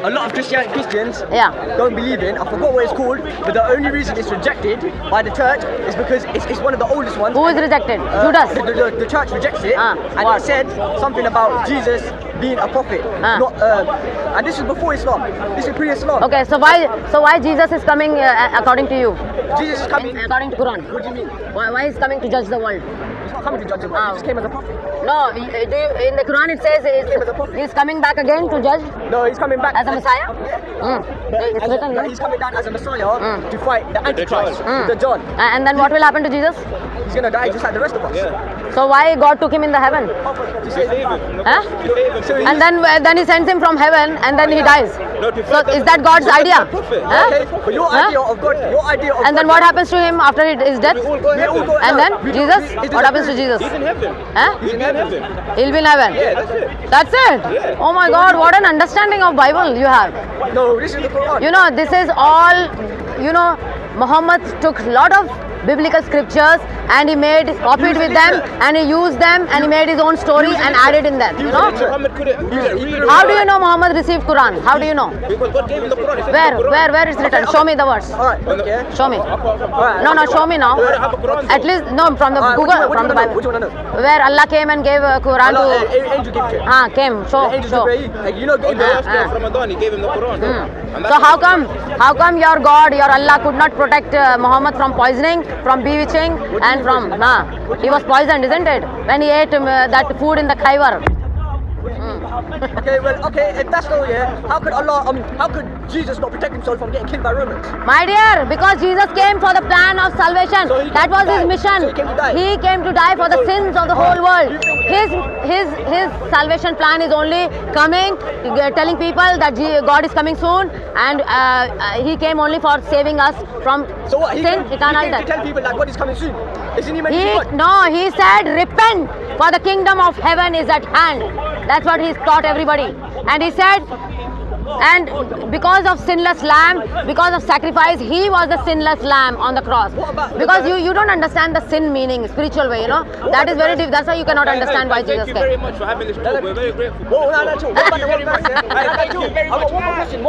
a lot of Christians Yeah. don't believe in. I forgot what it's called, but the only reason it's rejected by the church is because it's one of the oldest ones. Who is rejected? Judas. The church rejects it, and what? it said something about Jesus being a prophet. Not, and this is before Islam. This is pre-Islam. Okay, so why Jesus is coming according to you? Jesus is coming. According to Quran. What do you mean? Why is coming to judge the world? He's not coming to judge the world. He just came as a prophet. No, in the Quran it says he's coming back again to judge No, he's coming back as a Messiah. It's written, no? He's coming down as a Messiah to fight the Antichrist, the John. And then what will happen to Jesus? He's gonna die just like the rest of us. So why God took him in the heaven? To save him. Huh? So And then he sends him from heaven and then he dies. So is that God's idea? Huh? Okay, but your idea of God, your idea of And then what happens to him after his death? And then Jesus? What happens to Jesus? He's in heaven. Huh? He's in heaven. He'll be in heaven. Yeah, that's it. That's it? Yeah. Oh my God, what an understanding of Bible you have. No, this is the Quran. You know, this is all, Muhammad took a lot of biblical scriptures and he copied with them and he used them and he made his own story and added in them, Muhammad couldn't read. How do you know Muhammad received Quran? How do you know? Because God gave him the Quran. He said, Where is written? Show me the verse. Alright, okay. Show me. Alright. No, show me now. have a Quran. At least, no, from the Alright, Google, what from do the you wanna know? What do you Bible. wanna know? Where Allah came and gave Quran Allah, to... angel gave it to him. Came, show. Angel Jibreel, like, you know, gave The it. last day of Ramadan, he gave him the Quran. And So that's how come your God, your Allah could not protect Muhammad from poisoning, from bewitching and from... He was poisoned, isn't it? When he ate that food in the Khyber. Okay, if that's so, how could Jesus not protect himself from getting killed by Romans? My dear, because Jesus came for the plan of salvation. So he That came was to his die. mission. So he came to die. He came to die for the sins of the whole world. His salvation plan is only coming, telling people that God is coming soon, and he came only for saving us from So what? sin, eternal he came to death. tell people that God is coming soon. Isn't he meant to be God? No, he said, repent, for the kingdom of heaven is at hand. That's what he taught everybody. And he said, and because of sinless lamb, because of sacrifice, he was the sinless lamb on the cross. Because you don't understand the sin meaning, spiritual way, That is very deep. That's why you cannot understand why Jesus Thank you very came. much for having this talk. We're very grateful. What about the one verse? I've got one more question.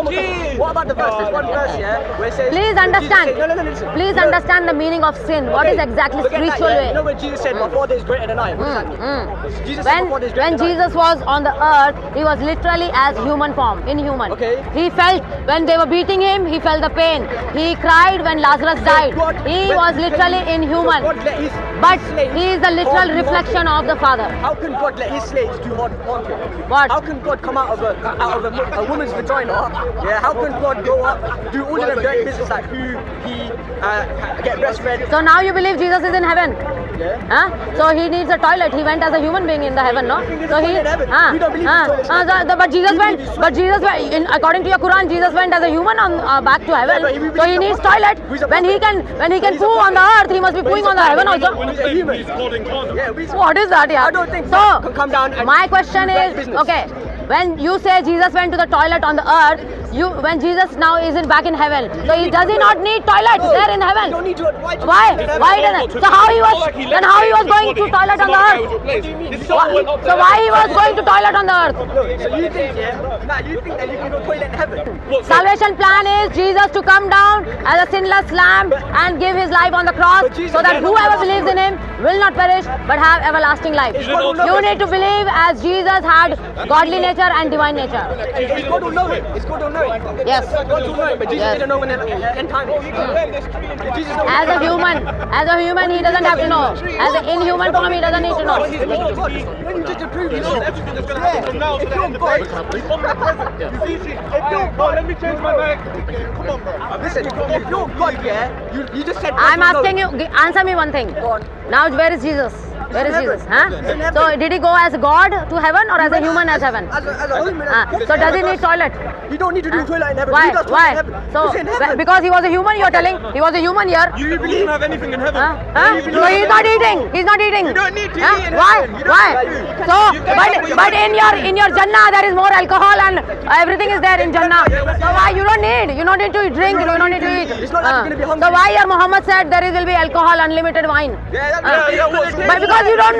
What about the verse? There's one verse, where it says... Please understand. No, listen. Please understand the meaning of sin. What is exactly Forget that, spiritual way? You know when Jesus said, my Father is greater than I? What does that mean? Jesus said, my Father is greater When than I. Jesus was on the earth, he was literally as human form, inhuman. Okay. He felt when they were beating him, he felt the pain. He cried when Lazarus died. He was literally inhuman. But he is the literal reflection of the Father. How can God let his slaves do hard him? What? How can God come out of a woman's vagina? Yeah. How can God go up, do all of them dirty business like who he get breastfed? So now you believe Jesus is in heaven? Yeah. Huh? So he needs a toilet. He went as a human being in the heaven, no? So he, We don't believe in toilets. but Jesus went. According to your Quran, Jesus went as a human back to heaven. but we So he believe needs the toilet. He's a When he prophet. can He's a poo on the prophet. earth, he must be But he's pooing a on the heaven prophet. also. He's a human. Yeah, What is that, yeah? I don't think so. God can come down and My question do bad is, business. okay, when you say Jesus went to the toilet on the earth, when Jesus now is back in heaven, so does he not need toilet there in You heaven? don't need to. Why? Why doesn't? So how he was going to toilet on the earth? So why he was going to toilet on the earth? So you think, you think that you can go toilet in heaven? Salvation plan is Jesus to come down as a sinless lamb and give his life on the cross so that whoever believes in him will not perish but have everlasting life. You need to believe as Jesus had godly nature and divine nature. It's God will know it. It's God will know it. Yes. God will know it, but Jesus Yes. didn't know when the end time is. Jesus don't As a human, he doesn't have to know. As an inhuman form, he doesn't need to know. He's not God. When you just prove you know. Everything's going to happen from now to the end. It's omnipresent. If you're God, let me change my mind. Come on, bro. Listen, if you're God, you just said. I'm asking you, answer me one thing. Go on. Now, where is Jesus? Where is in Jesus? heaven. Huh? He's in heaven. So, did he go as God to heaven or as a human as heaven? As a human. So, does he need toilet? You don't need to do toilet in heaven. Why? He does toilet Why? in heaven. So, He's in heaven. because he was a human, you're telling? He was a human here. You believe you have anything in heaven? Huh? So he's not eating. He's not eating. You don't need to eat in Why? heaven. You don't Why? need to. So, but in your Jannah there is more alcohol and everything is there in Jannah. So why you don't need? You don't need to drink. You don't need to eat. It's not like you're gonna be hungry. So why your Muhammad said there will be alcohol, unlimited wine? But because you don't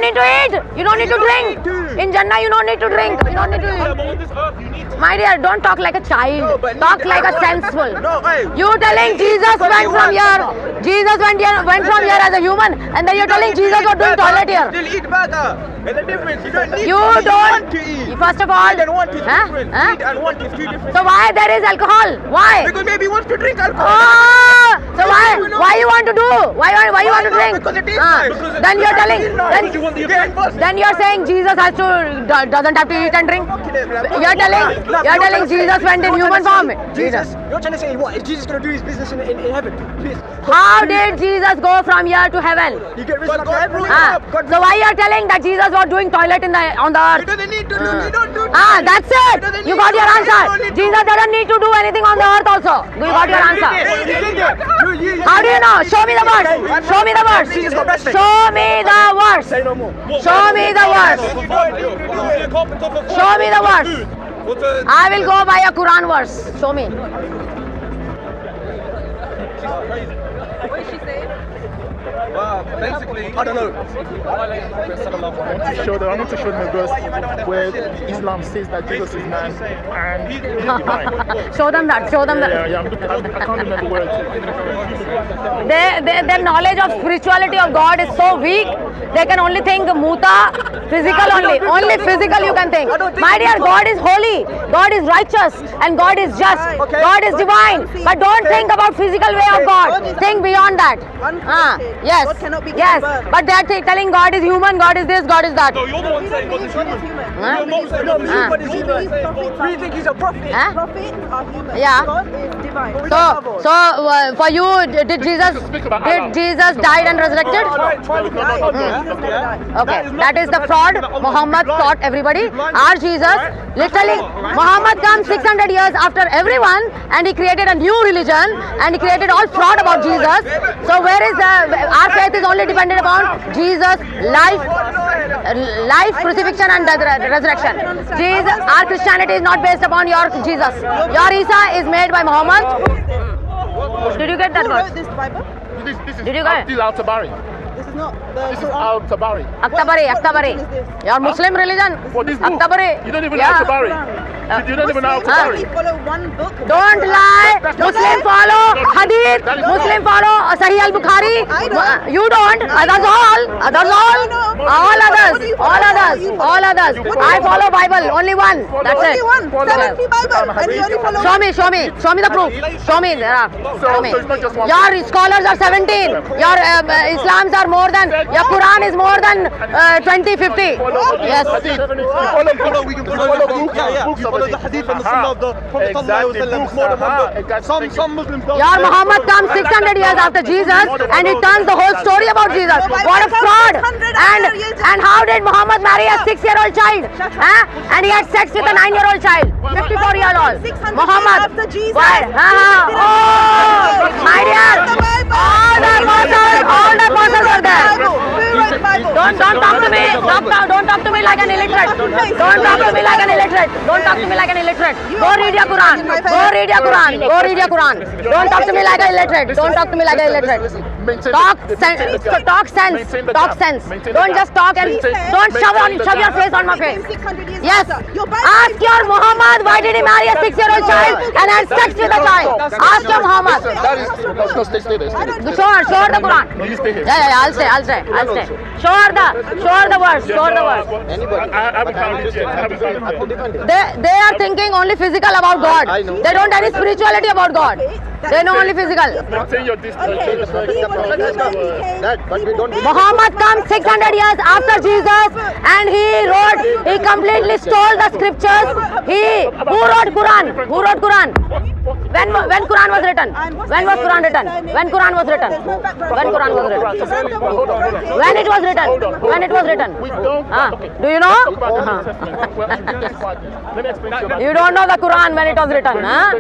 need to eat. You don't need to drink. In Jannah you don't need to drink. You don't need to eat. But on this earth, you need to My dear, don't talk like a child. No, but Talk need- like a sensible. No, hey. You telling Jesus went from here. Jesus went from here as a human, and then you're telling Jesus was doing toilet here. Still eat burger. There's a difference. You don't need You to don't. want to eat. First of all, Need and want is Huh? different. Huh? Need and want is two different. So why there is alcohol? Why? Because maybe he wants to drink alcohol. Oh, so why you want to do? Why you want to not? drink? Because it is Ah, nice. Because then you're telling then then you're saying Jesus has to doesn't have to eat and drink. You're telling Jesus went in human form. Jesus, you're trying to say what? Is Jesus going to do his business in heaven? Please. How did Jesus go from here to heaven? You get risen up to heaven. Ah, so why you're telling that Jesus was doing toilet on the He earth? doesn't need to do. He don't do. Ah, that's it. You got your answer. Jesus doesn't need to do anything on the earth also. You got your answer. How do you know? Show me the verse. Show me the verse. Jesus got breastfed. Show me the verse. Say no more. Show me the verse. Show me the verse. I will go by a Quran verse. Show me. Basically, I don't know. I want to show them a verse where Islam says that Jesus is man and he's divine. Show them that. Show them that. I can't remember where Their knowledge of spirituality of God is so weak. They can only think muta, physical only. Only physical you can think. My dear, God is holy. God is righteous. And God is just. Okay. God is divine. But don't think about physical way of God. Think beyond that. Yes. God cannot be Yes. given birth. But they are telling God is human, God is this, God is that. no, you're the one saying God is human. Huh? You're not saying No, God is you human. but is human. We think he's a prophet. Huh? Prophets are human. Yeah. God is divine. So for you, did Jesus died and resurrected? Okay, that is the fraud Muhammad taught everybody. Our Jesus, literally, Muhammad comes 600 years after everyone and he created a new religion and he created all fraud about Jesus. So where is our faith is only dependent upon Jesus' life, crucifixion and resurrection. Jesus, our Christianity is not based upon your Jesus. Your Isa is made by Muhammad. Did you get that Who word? wrote this Bible? This is Did you get it? Abdul al-Tabari. This is not the This is Quran. al-Tabari. Aktabari. Your Muslim religion? For this book. Aktabari. You don't even know Yeah. al-Tabari. You don't even know Muslims al-Tabari. only follow one book. Don't lie. Muslim follow Hadith. Muslim follow Sahih al-Bukhari. I don't. You don't. Others all. Others all. All others. All others. All others. I follow Bible. Only one. That's Only it. one. 70 Bible. And you only follow Show me. Show me. Show me the proof. Show me. There are. Show me. So it's not just one. Your scholars are 17. Your Islams are more than. Your Quran is more than 20, 50. Yes. We follow books of Follow the hadith and the sunnah of the Prophet sallallahu alaihi wasallam. It's more than one book. Some Muslims don't. Your Muhammad comes 600 years after Jesus and he turns the whole story about Jesus. What a fraud! And how did Muhammad marry a 6-year-old child? Huh? And he had sex with a 9-year-old child. 54-year-old. 600 Muhammad. years after Jesus. Why? Oh, my dear. All the apostles are there. Who wrote the Bible? Don't talk to me. Don't talk to me like an illiterate. Don't talk to me like an illiterate. Don't talk to me like an illiterate. Go read your Quran. Go read your Quran. Go read your Quran. Don't talk to me like an illiterate. Don't talk to me like an illiterate. Talk sense. Talk sense. Talk sense. Don't just talk and don't shove your face on my face. 600 years Yes. after. Your Bible Ask your Muhammad why did he marry a 6-year-old child and had sex with a child. Ask your Muhammad. Stay there. Show her the Quran. No, you stay here. Yeah, I'll stay. Show her the verse. I haven't found it yet. I haven't found it. They are thinking only physical about God. They don't any spirituality about God. They know only physical. Maintain your distance. Muhammad comes 600 years after Jesus and he completely stole the scriptures. Who wrote Quran? When Quran was written? When was Quran written? When Quran was written? When Quran was written? Hold on. When it was written? When it was written? We don't. Okay. Do you know? Let me explain to you. You don't know the Quran when it was written, huh?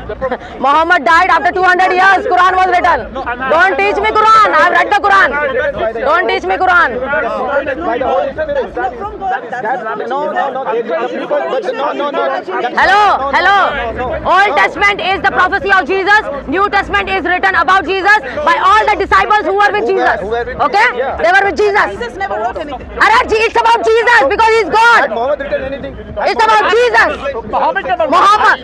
The Prophet Muhammad died died after 200 years. Quran was written. Don't teach me Quran. I've read the Quran. Don't teach me Quran. By the Holy Spirit. Hello. Old Testament is the prophecy of Jesus. New Testament is written about Jesus by all the disciples who were with Jesus. Okay? They were with Jesus. Jesus never wrote anything. It's about Jesus because he's God. Muhammad written anything? It's about Jesus. Muhammad.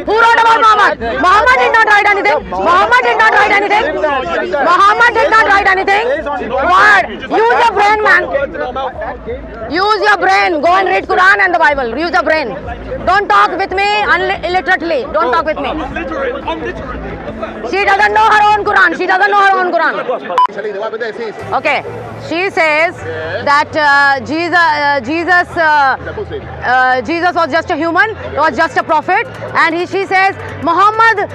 Who wrote about Muhammad? Muhammad did not write anything. Muhammad did not write anything. Muhammad did not write anything. What? Use your brain, man. Use your brain. Go and read Quran and the Bible. Use your brain. Don't talk with me illiterately. Don't talk with me. She doesn't know her own Quran. She doesn't know her own Quran. Actually, the Bible there says Okay. She says that Jesus was just a human, was just a prophet, and she says Muhammad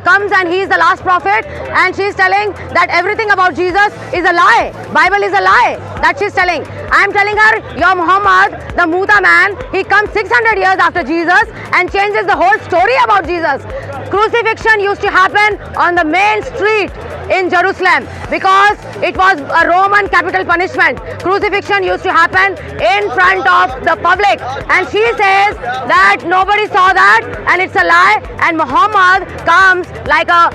comes and he is the last prophet, and she's telling that everything about Jesus is a lie. Bible is a lie. That she's telling. I'm telling her, your Muhammad, the Muta man, he comes 600 years after Jesus and changes the whole story about Jesus. Crucifixion used to happen on the main street in Jerusalem because it was a Roman capital punishment. Crucifixion used to happen in front of the public, and she says that nobody saw that and it's a lie, and Muhammad comes like a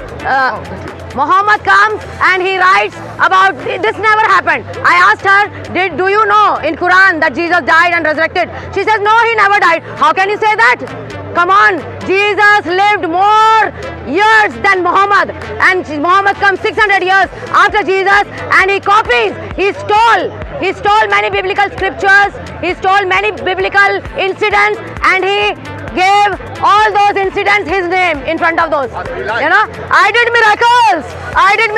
Muhammad comes and he writes about this never happened. I asked her, do you know in Quran that Jesus died and resurrected? She says, no, he never died. How can you say that? Come on, Jesus lived more years than Muhammad, and Muhammad comes 600 years after Jesus, and he copies. He stole many biblical scriptures, he stole many biblical incidents, and he gave all those incidents his name in front of those. You know, I did miracles, I did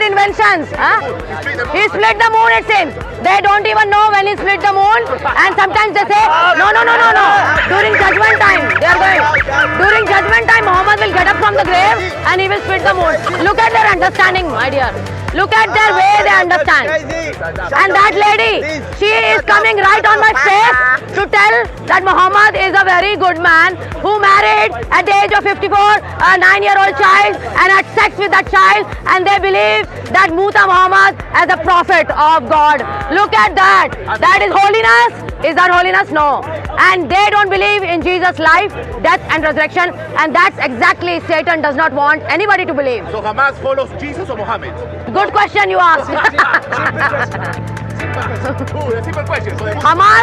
inventions. He split the moon, it seems. They don't even know when he split the moon, and sometimes they say, no. During judgment time, they are going. During judgment time, Muhammad will get up from the grave and he will split the moon. Look at their understanding, my dear. Look at their way they understand. And that lady, she is coming right on my face to tell that Muhammad is a very good man who married at the age of 54 a 9-year-old child and had sex with that child, and they believe that Muta Muhammad as a prophet of God. Look at that. That is holiness. Is that holiness? No. And they don't believe in Jesus' life, death and resurrection, and that's exactly Satan does not want anybody to believe. so. Hamas follows Jesus or Muhammad? Good question you asked. Cool, a simple question. So Hamas,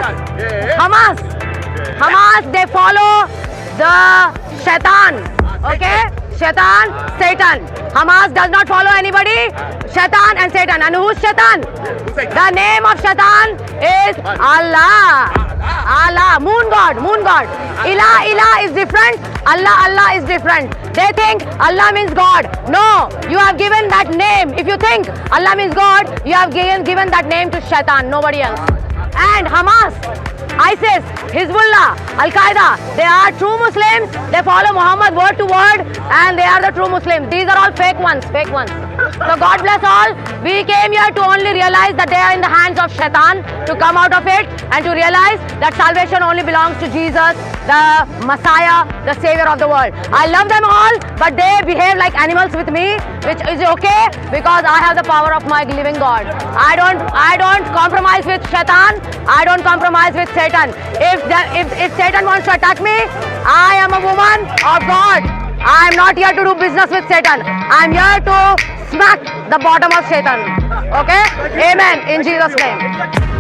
they follow the Shaitan. Okay? Shaitan, Satan. Hamas does not follow anybody. Shaitan and Satan. And who's Shaitan? The name of Shaitan is Allah. Allah, moon god. Ilah is different. Allah is different. They think Allah means God. No, you have given that name. If you think Allah means God, you have given that name to Shaitan, nobody else. And Hamas, ISIS, Hezbollah, Al-Qaeda, they are true Muslims. They follow Muhammad word to word, and they are the true Muslims. These are all fake ones. So God bless all. We came here to only realize that they are in the hands of Shaitan, to come out of it and to realize that salvation only belongs to Jesus, the Messiah, the Savior of the world. I love them all, but they behave like animals with me, which is okay because I have the power of my living God. I don't compromise with Shaitan. I don't compromise with Satan. If Satan wants to attack me, I am a woman of God. I am not here to do business with Satan. I am here to smack the bottom of Satan. Okay? Amen. In Jesus' name.